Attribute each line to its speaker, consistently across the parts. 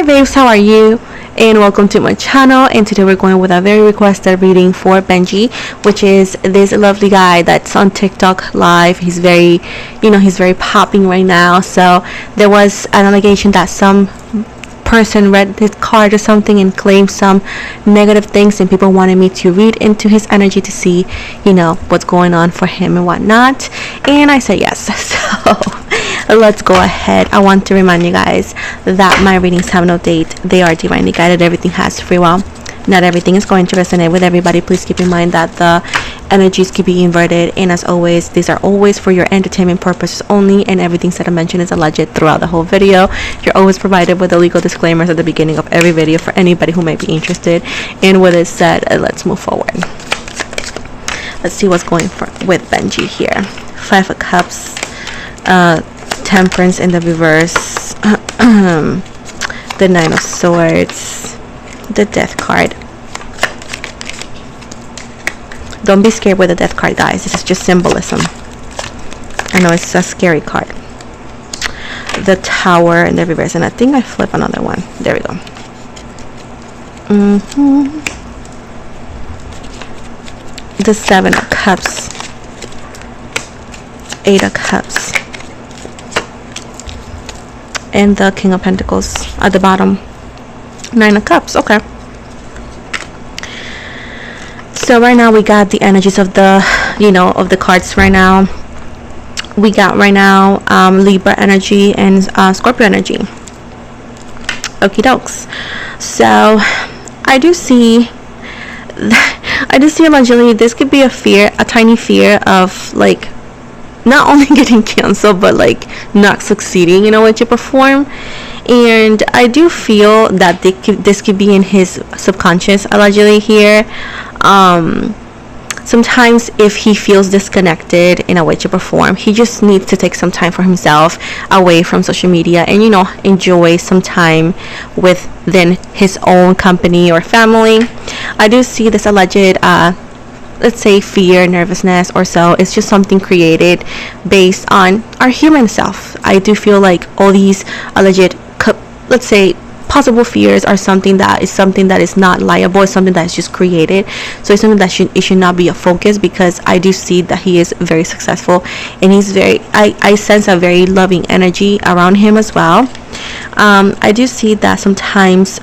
Speaker 1: Hi babes, how are you? And welcome to my channel. And today we're going with a very requested reading for Benji, which is this lovely guy that's on TikTok live. He's very, he's very popping right now. So there was an allegation that some person read his card or something and claimed some negative things, and people wanted me to read into his energy to see what's going on for him and whatnot, and I said yes. So let's go ahead. I want to remind you guys that my readings have no date. They are divinely guided. Everything has free will. Not everything is going to resonate with everybody. Please keep in mind that the energies could be inverted, and as always, these are always for your entertainment purposes only, and everything said and mentioned is alleged throughout the whole video. You're always provided with the legal disclaimers at the beginning of every video for anybody who might be interested. And with it said, let's move forward. Let's see what's going with Benji here. 5 of Cups, Temperance in the reverse, the 9 of Swords, the Death card. Don't be scared with the Death card, guys. This is just symbolism. I know it's a scary card. The Tower in the reverse, and I think I flip another one. There we go. The 7 of Cups, 8 of Cups, and the King of Pentacles at the bottom. 9 of Cups. Okay. So right now we got the energies of the of the cards right now. We got right now Libra energy and Scorpio energy. Okie dokes. So I do see allegedly this could be a tiny fear of like not only getting canceled but like not succeeding in a way to perform. And I do feel that this could be in his subconscious allegedly here. Sometimes if he feels disconnected in a way to perform, he just needs to take some time for himself away from social media and enjoy some time within his own company or family. I do see this alleged let's say fear, nervousness or so. It's just something created based on our human self. I do feel like all these alleged, let's say, possible fears are something that is not liable. It's something that is just created. So it's something that should not be a focus, because I do see that he is very successful and he's very, I sense a very loving energy around him as well. I do see that sometimes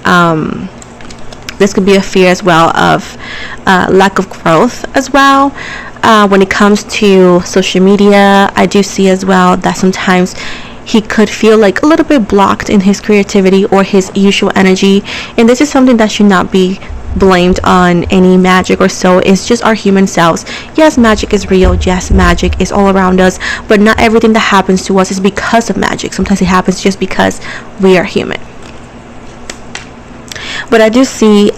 Speaker 1: this could be a fear as well of lack of growth as well. When it comes to social media, I do see as well that sometimes he could feel like a little bit blocked in his creativity or his usual energy, and this is something that should not be blamed on any magic or so. It's just our human selves. Yes, magic is real. Yes, magic is all around us, but not everything that happens to us is because of magic. Sometimes it happens just because we are human. But I do see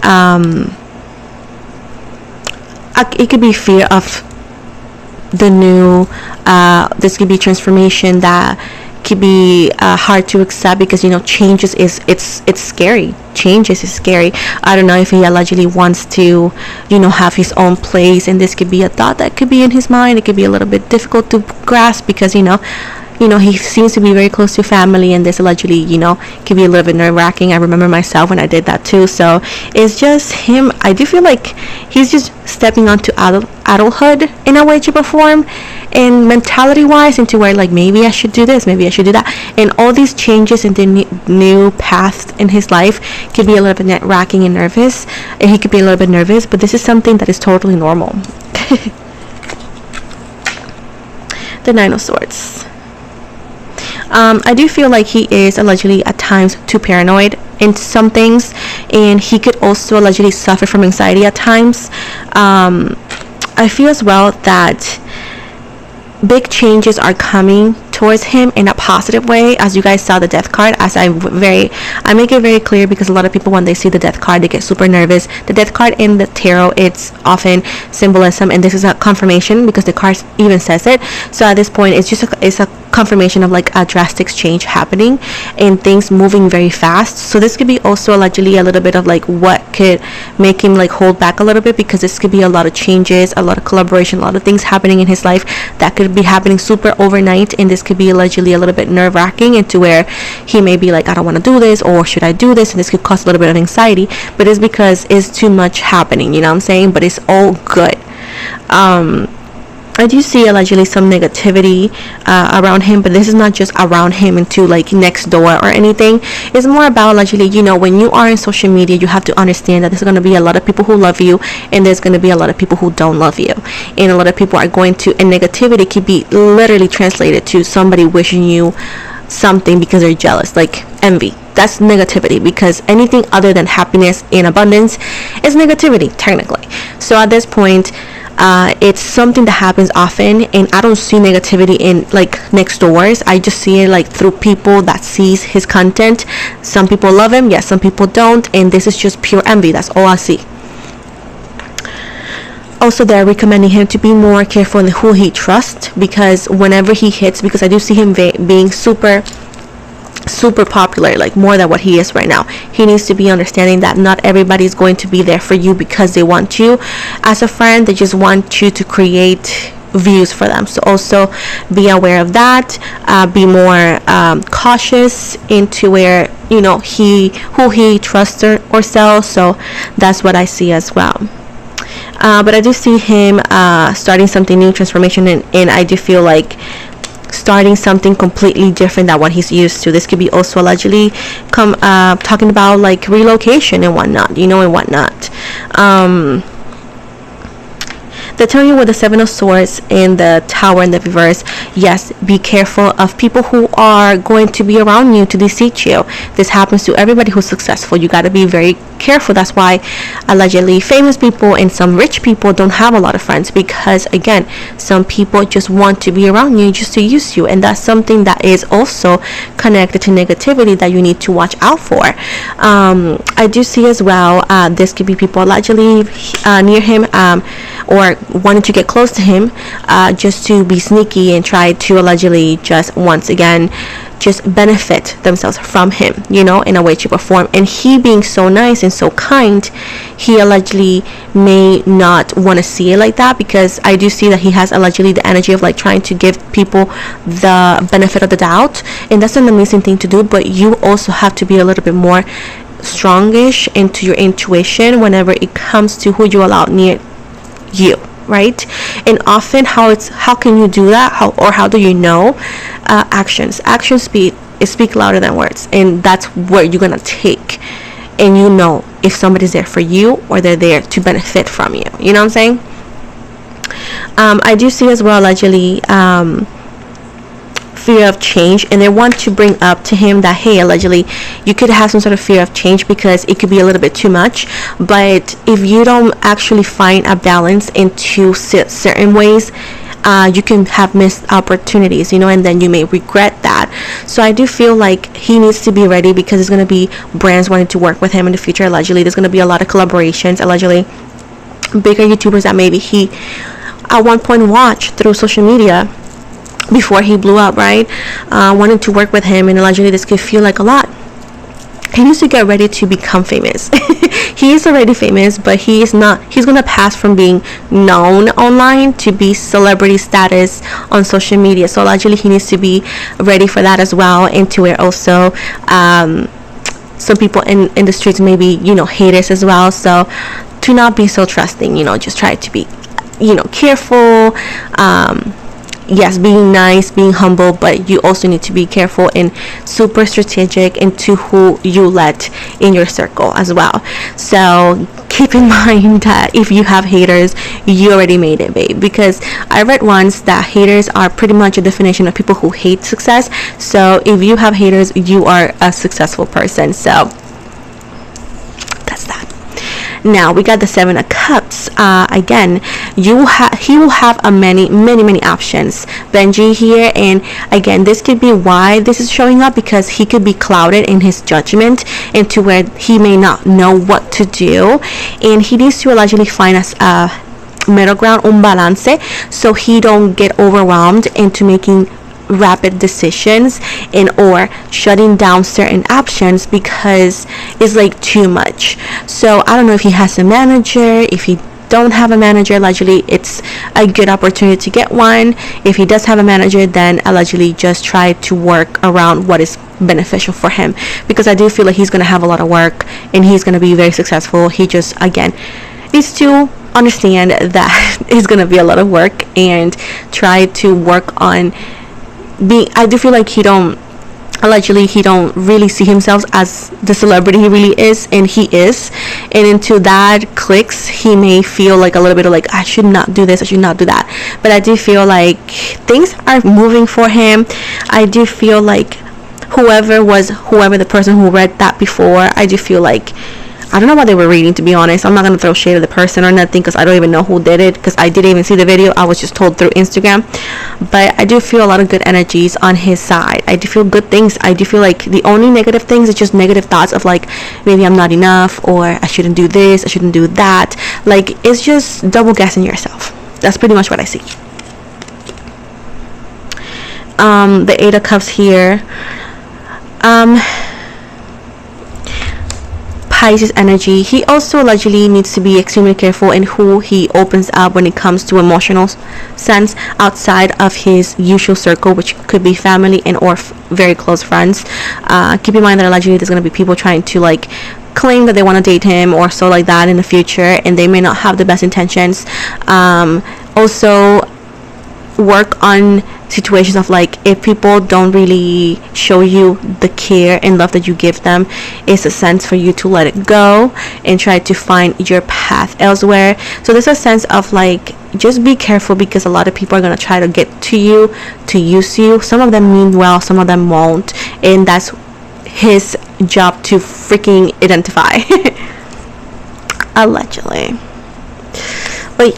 Speaker 1: it could be fear of the new, this could be transformation that could be hard to accept, because changes it's scary. Changes is scary. I don't know if he allegedly wants to have his own place, and this could be a thought that could be in his mind. It could be a little bit difficult to grasp, because he seems to be very close to family, and this allegedly can be a little bit nerve-wracking. I remember myself when I did that too. So it's just him. I do feel like he's just stepping onto adulthood in a way to perform, and mentality wise, into where like maybe I should do this, maybe I should do that, and all these changes in the new path in his life could be a little bit nerve-wracking and nervous, and he could be a little bit nervous, but this is something that is totally normal. The 9 of Swords. I do feel like he is allegedly at times too paranoid in some things, and he could also allegedly suffer from anxiety at times. I feel as well that big changes are coming towards him in a positive way. As you guys saw the Death card, as I make it very clear, because a lot of people, when they see the Death card, they get super nervous. The Death card in the tarot, it's often symbolism, and this is a confirmation because the card even says it. So at this point, it's just it's a confirmation of like a drastic change happening and things moving very fast. So this could be also allegedly a little bit of like what could make him like hold back a little bit, because this could be a lot of changes, a lot of collaboration, a lot of things happening in his life that could be happening super overnight, and this could be allegedly a little bit nerve-wracking into where he may be like, I don't want to do this, or should I do this, and this could cause a little bit of anxiety, but it's because it's too much happening, you know what I'm saying? But it's all good. I do see allegedly some negativity around him, but this is not just around him into like next door or anything. It's more about allegedly, you know, when you are in social media, you have to understand that there's going to be a lot of people who love you, and there's going to be a lot of people who don't love you, and a lot of people are going to, and negativity could be literally translated to somebody wishing you something because they're jealous, like envy. That's negativity, because anything other than happiness and abundance is negativity technically. So at this point, it's something that happens often, and I don't see negativity in like next doors. I just see it like through people that sees his content. Some people love him, yes, some people don't, and this is just pure envy. That's all I see. Also, they're recommending him to be more careful in who he trusts, because whenever he hits, because I do see him being super popular, like more than what he is right now. He needs to be understanding that not everybody is going to be there for you because they want you as a friend. They just want you to create views for them. So also be aware of that. Be more cautious into where, you know, who he trusts or sells. So that's what I see as well. But I do see him starting something new, transformation, and I do feel like starting something completely different than what he's used to. This could be also allegedly talking about like relocation and whatnot, you know, and whatnot. They're telling you with the Seven of Swords and the Tower in the reverse, yes, be careful of people who are going to be around you to deceive you. This happens to everybody who's successful. You got to be very careful. That's why allegedly famous people and some rich people don't have a lot of friends, because again, some people just want to be around you just to use you, and that's something that is also connected to negativity that you need to watch out for. I do see as well, this could be people allegedly near him, or wanting to get close to him, just to be sneaky and try to allegedly just once again just benefit themselves from him, you know, in a way, shape, or form. And he being so nice and so kind, he allegedly may not want to see it like that, because I do see that he has allegedly the energy of like trying to give people the benefit of the doubt, and that's an amazing thing to do. But you also have to be a little bit more strongish into your intuition whenever it comes to who you allow near you, right? And often how can you do that, how do you know? Actions speak louder than words, and that's where you're gonna take, and you know if somebody's there for you or they're there to benefit from you, you know what I'm saying? I do see as well allegedly fear of change, and they want to bring up to him that, hey, allegedly you could have some sort of fear of change because it could be a little bit too much. But if you don't actually find a balance into certain ways, you can have missed opportunities, you know, and then you may regret that. So I do feel like he needs to be ready, because there's going to be brands wanting to work with him in the future. Allegedly there's going to be a lot of collaborations, allegedly bigger YouTubers that maybe he at one point watched through social media before he blew up, right? Wanted to work with him, and allegedly this could feel like a lot. He needs to get ready to become famous. He is already famous, but he's gonna pass from being known online to be celebrity status on social media. So allegedly he needs to be ready for that as well, and to where also some people in the streets maybe, you know, haters as well. So to not be so trusting, you know, just try to be, you know, careful. Yes, being nice, being humble, but you also need to be careful and super strategic into who you let in your circle as well. So keep in mind that if you have haters, you already made it, babe, because I read once that haters are pretty much a definition of people who hate success. So if you have haters, you are a successful person. So that's that. Now we got the Seven of Cups. Again, he will have many options, Benji here. And again, this could be why this is showing up, because he could be clouded in his judgment into where he may not know what to do, and he needs to allegedly find a middle ground, un balance, so he don't get overwhelmed into making rapid decisions and or shutting down certain options because it's like too much. So I don't know if he has a manager. If he don't have a manager, allegedly it's a good opportunity to get one. If he does have a manager, then allegedly just try to work around what is beneficial for him, because I do feel like he's going to have a lot of work and he's going to be very successful. He just, again, needs to understand that it's going to be a lot of work and try to work on being, I do feel like he don't really see himself as the celebrity he really is, and he is, and into that clicks he may feel like a little bit of like, I should not do this, I should not do that. But I do feel like things are moving for him. I do feel like whoever the person who read that before, I do feel like, I don't know what they were reading, to be honest. I'm not going to throw shade at the person or nothing, because I don't even know who did it, because I didn't even see the video. I was just told through Instagram. But I do feel a lot of good energies on his side. I do feel good things. I do feel like the only negative things is just negative thoughts of like, maybe I'm not enough, or I shouldn't do this, I shouldn't do that. Like, it's just double guessing yourself. That's pretty much what I see. The Eight of Cups here. Pisces energy. He also allegedly needs to be extremely careful in who he opens up when it comes to emotional sense outside of his usual circle, which could be family and or very close friends. Keep in mind that allegedly there's going to be people trying to like claim that they want to date him or so like that in the future, and they may not have the best intentions. Also work on situations of like, if people don't really show you the care and love that you give them, it's a sense for you to let it go and try to find your path elsewhere. So there's a sense of like, just be careful, because a lot of people are going to try to get to you to use you. Some of them mean well, some of them won't, and that's his job to freaking identify. Allegedly. Wait,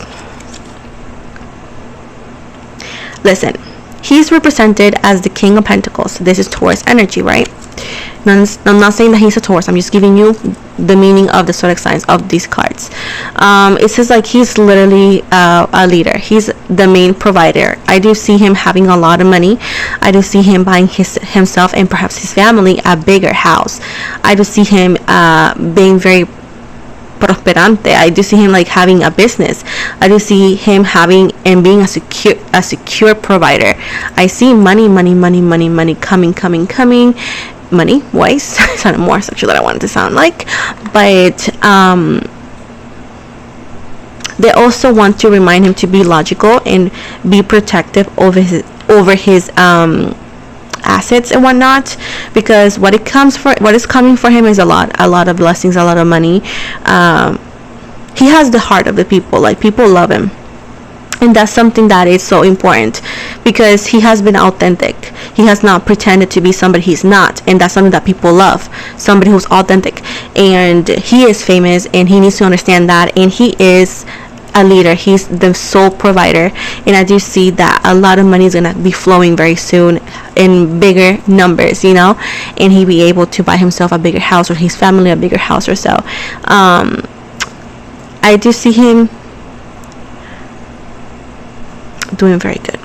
Speaker 1: listen, he's represented as the King of Pentacles. This is Taurus energy, right? I'm not saying that he's a Taurus. I'm just giving you the meaning of the zodiac signs of these cards. It says like he's literally a leader. He's the main provider. I do see him having a lot of money. I do see him buying himself and perhaps his family a bigger house. I do see him being very prosperante. I do see him like having a business. I do see him having and being a secure provider. I see money coming money wise. Sounded more sexual than I wanted to sound like, but they also want to remind him to be logical and be protective over his assets and whatnot, because what is coming for him is a lot of blessings, a lot of money. He has the heart of the people. Like, people love him, and that's something that is so important, because he has been authentic. He has not pretended to be somebody he's not, and that's something that people love, somebody who's authentic. And he is famous, and he needs to understand that, and he is a leader. He's the sole provider, and I do see that a lot of money is gonna be flowing very soon in bigger numbers, you know, and he'll be able to buy himself a bigger house, or his family a bigger house or so. I do see him doing very good.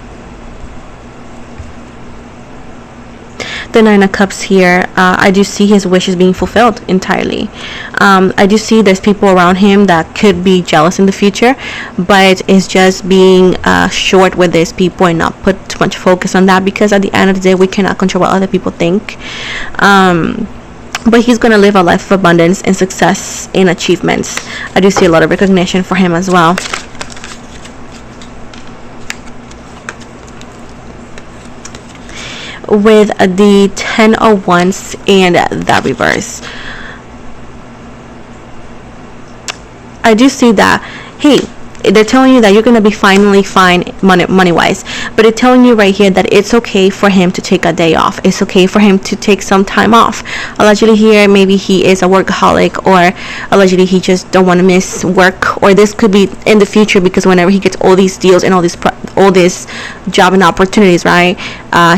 Speaker 1: The Nine of Cups here, I do see his wishes being fulfilled entirely. I do see there's people around him that could be jealous in the future, but it's just being short with these people and not put too much focus on that, because at the end of the day we cannot control what other people think. But he's going to live a life of abundance and success and achievements. I do see a lot of recognition for him as well. With the 10 of Wands and the reverse, I do see that, hey, they're telling you that you're going to be finally fine money wise, but it's telling you right here that it's okay for him to take a day off. It's okay for him to take some time off. Allegedly here, maybe he is a workaholic, or allegedly he just don't want to miss work, or this could be in the future, because whenever he gets all these deals and all these job and opportunities, right,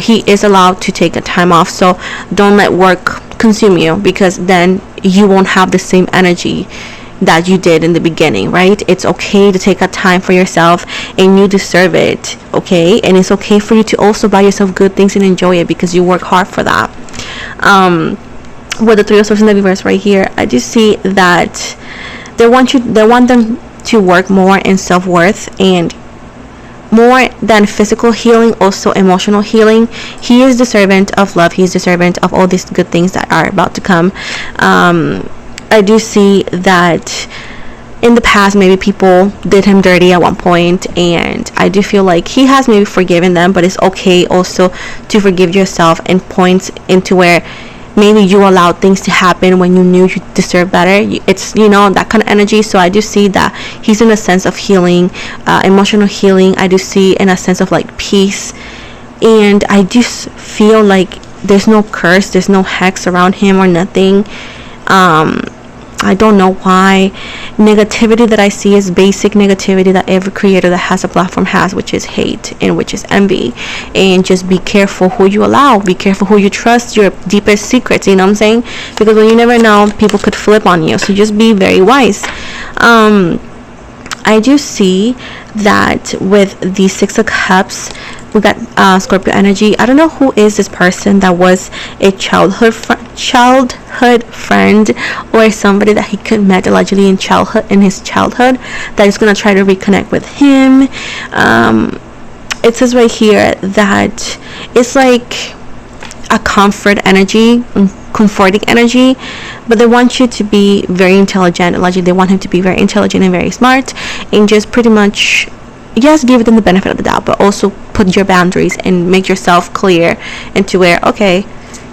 Speaker 1: he is allowed to take a time off. So don't let work consume you, because then you won't have the same energy that you did in the beginning, right? It's okay to take a time for yourself and you deserve it. Okay, and it's okay for you to also buy yourself good things and enjoy it because you work hard for that. With the Three of Swords in the reverse right here, I do see that they want them to work more in self-worth, and more than physical healing, also emotional healing. He is the servant of love. He is the servant of all these good things that are about to come. I do see that in the past maybe people did him dirty at one point, and I do feel like he has maybe forgiven them, but it's okay also to forgive yourself and points into where maybe you allowed things to happen when you knew you deserved better. It's, that kind of energy. So I do see that he's in a sense of healing, emotional healing. I do see in a sense of like peace, and I just feel like there's no curse, there's no hex around him or nothing. I don't know why. Negativity that I see is basic negativity that every creator that has a platform has, which is hate and which is envy. And just be careful who you allow, be careful who you trust, your deepest secrets, you know what I'm saying? Because when you never know, people could flip on you, so just be very wise. I do see that with the Six of Cups, we got Scorpio energy. I don't know who is this person that was a childhood friend or somebody that he could met allegedly in his childhood that is going to try to reconnect with him. It says right here that it's like a comforting energy, but they want you to be very intelligent. Allegedly they want him to be very intelligent and very smart, and just pretty much, yes, give them the benefit of the doubt, but also put your boundaries and make yourself clear into where, okay,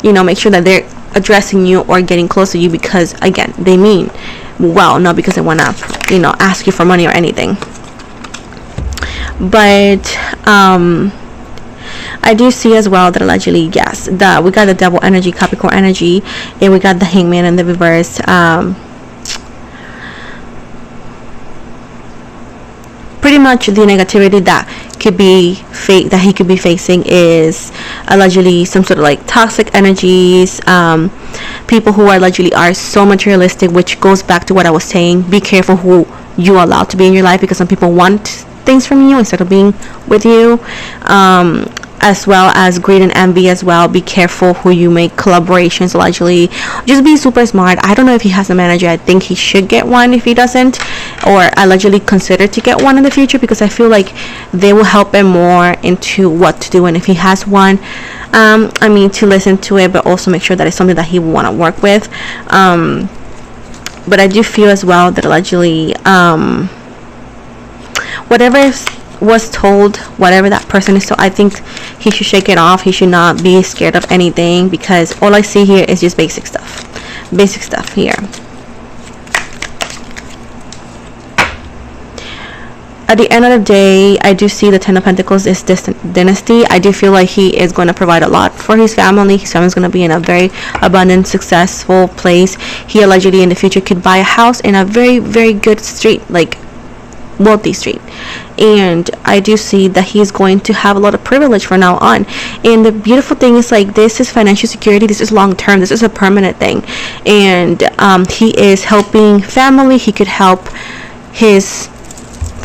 Speaker 1: make sure that they're addressing you or getting close to you because, again, they mean well, not because they want to, ask you for money or anything. But I do see as well that allegedly, yes, that we got the Devil energy, Capricorn energy, and we got the Hangman in the reverse. Pretty much the negativity that could be that he could be facing is allegedly some sort of like toxic energies, people who allegedly are so materialistic, which goes back to what I was saying. Be careful who you allow to be in your life, because some people want things from you instead of being with you, as well as greed and envy as well. Be careful who you make collaborations allegedly. Just be super smart. I don't know if he has a manager. I think he should get one if he doesn't, or allegedly consider to get one in the future, because I feel like they will help him more into what to do. And if he has one, to listen to it, but also make sure that it's something that he will want to work with. But I do feel as well that allegedly whatever was told, whatever that person is, so I think he should shake it off. He should not be scared of anything, because all I see here is just basic stuff here. At the end of the day, I do see the Ten of Pentacles is this dynasty. I do feel like he is going to provide a lot for his family. His family is going to be in a very abundant, successful place. He allegedly in the future could buy a house in a very, very good street, like wealthy street. And I do see that he's going to have a lot of privilege from now on. And the beautiful thing is, like, this is financial security. This is long term. This is a permanent thing. And he is helping family. He could help his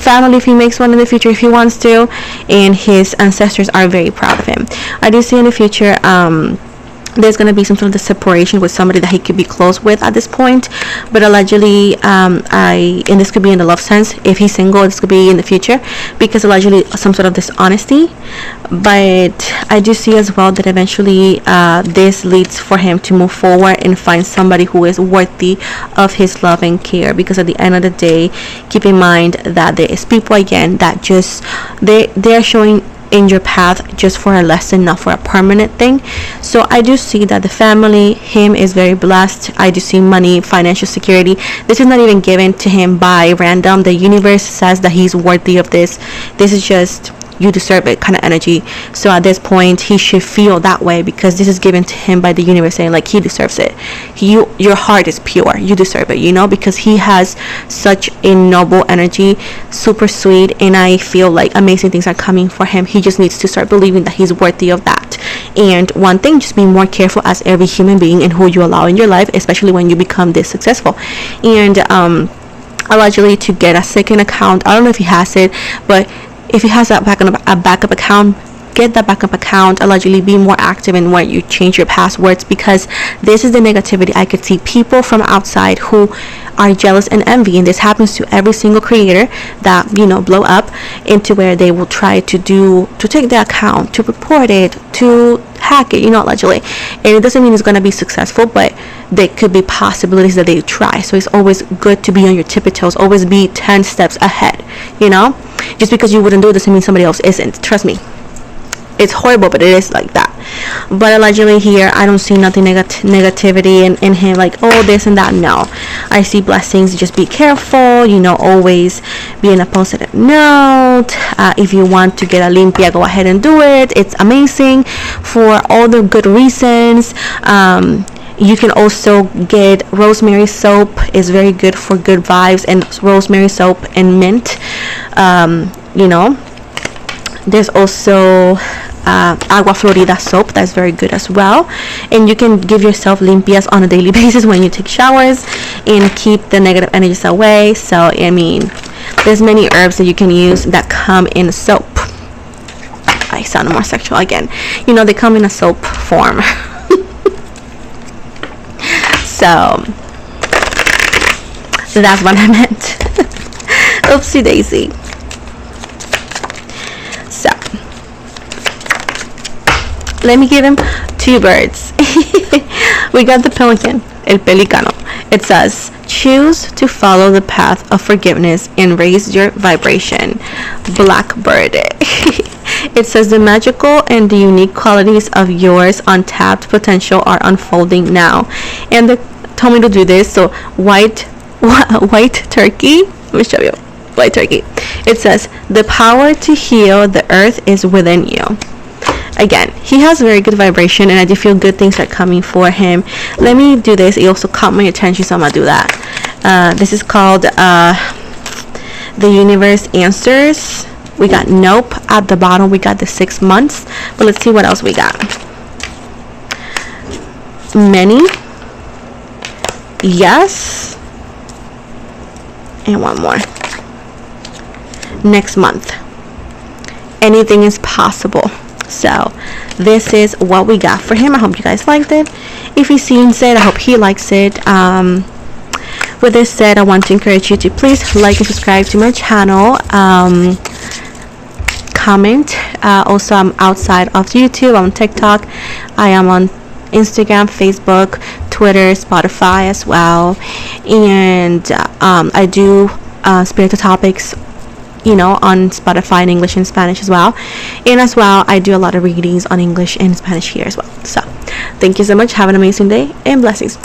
Speaker 1: family if he makes one in the future, if he wants to, and his ancestors are very proud of him. I do see in the future there's going to be some sort of separation with somebody that he could be close with at this point, but allegedly and this could be in the love sense. If he's single, this could be in the future, because allegedly some sort of dishonesty. But I do see as well that eventually this leads for him to move forward and find somebody who is worthy of his love and care, because at the end of the day, keep in mind that there is people again that just they're showing in your path just for a lesson, not for a permanent thing. So I do see that the family, him, is very blessed. I do see money, financial security. This is not even given to him by random. The universe says that he's worthy of this. This is just, you deserve it kind of energy. So at this point, he should feel that way, because this is given to him by the universe, saying like he deserves it. Your heart is pure, you deserve it, because he has such a noble energy, super sweet, and I feel like amazing things are coming for him. He just needs to start believing that he's worthy of that. And one thing, just be more careful as every human being in who you allow in your life, especially when you become this successful. And allegedly to get a second account, I don't know if he has it, but if he has a backup account, get that backup account. Allegedly be more active in when you change your passwords, because this is the negativity I could see. People from outside who are jealous and envy, and this happens to every single creator that, you know, blow up, into where they will try to take the account, to report it, to hack it, you know, allegedly. And it doesn't mean it's going to be successful, but there could be possibilities that they try. So it's always good to be on your tippy toes, always be 10 steps ahead, you know. Just because you wouldn't do it doesn't mean somebody else isn't. Trust me, it's horrible, but it is like that. But allegedly here, I don't see nothing negativity in him, like, oh, this and that. No, I see blessings. Just be careful, you know, always be in a positive note. If you want to get a limpia, go ahead and do it. It's amazing for all the good reasons. You can also get rosemary soap. It's very good for good vibes, and rosemary soap and mint. You know, there's also agua florida soap that's very good as well, and you can give yourself limpias on a daily basis when you take showers and keep the negative energies away. So I mean, there's many herbs that you can use that come in soap. I sound more sexual again. You know, they come in a soap form. So that's what I meant. Oopsie daisy. So let me give him two birds. We got the pelican, el pelicano. It says, choose to follow the path of forgiveness and raise your vibration. Blackbird. It says, the magical and the unique qualities of yours untapped potential are unfolding now. And they told me to do this. So white turkey. Let me show you. White turkey. It says, the power to heal the earth is within you. Again, he has very good vibration, and I do feel good things are coming for him. Let me do this. It also caught my attention, so I'm gonna do that. This is called the universe answers. We got nope at the bottom. We got the 6 months, but let's see what else we got. Many, yes, and one more. Next month, anything is possible. So this is what we got for him. I hope you guys liked it. If he sees it, I hope he likes it. With this said, I want to encourage you to please like and subscribe to my channel. Comment. Also, I'm outside of YouTube. I'm on TikTok. I am on Instagram, Facebook, Twitter, Spotify as well. And I do spiritual topics, you know, on Spotify in English and Spanish as well. And as well, I do a lot of readings on English and Spanish here as well. So thank you so much. Have an amazing day and blessings.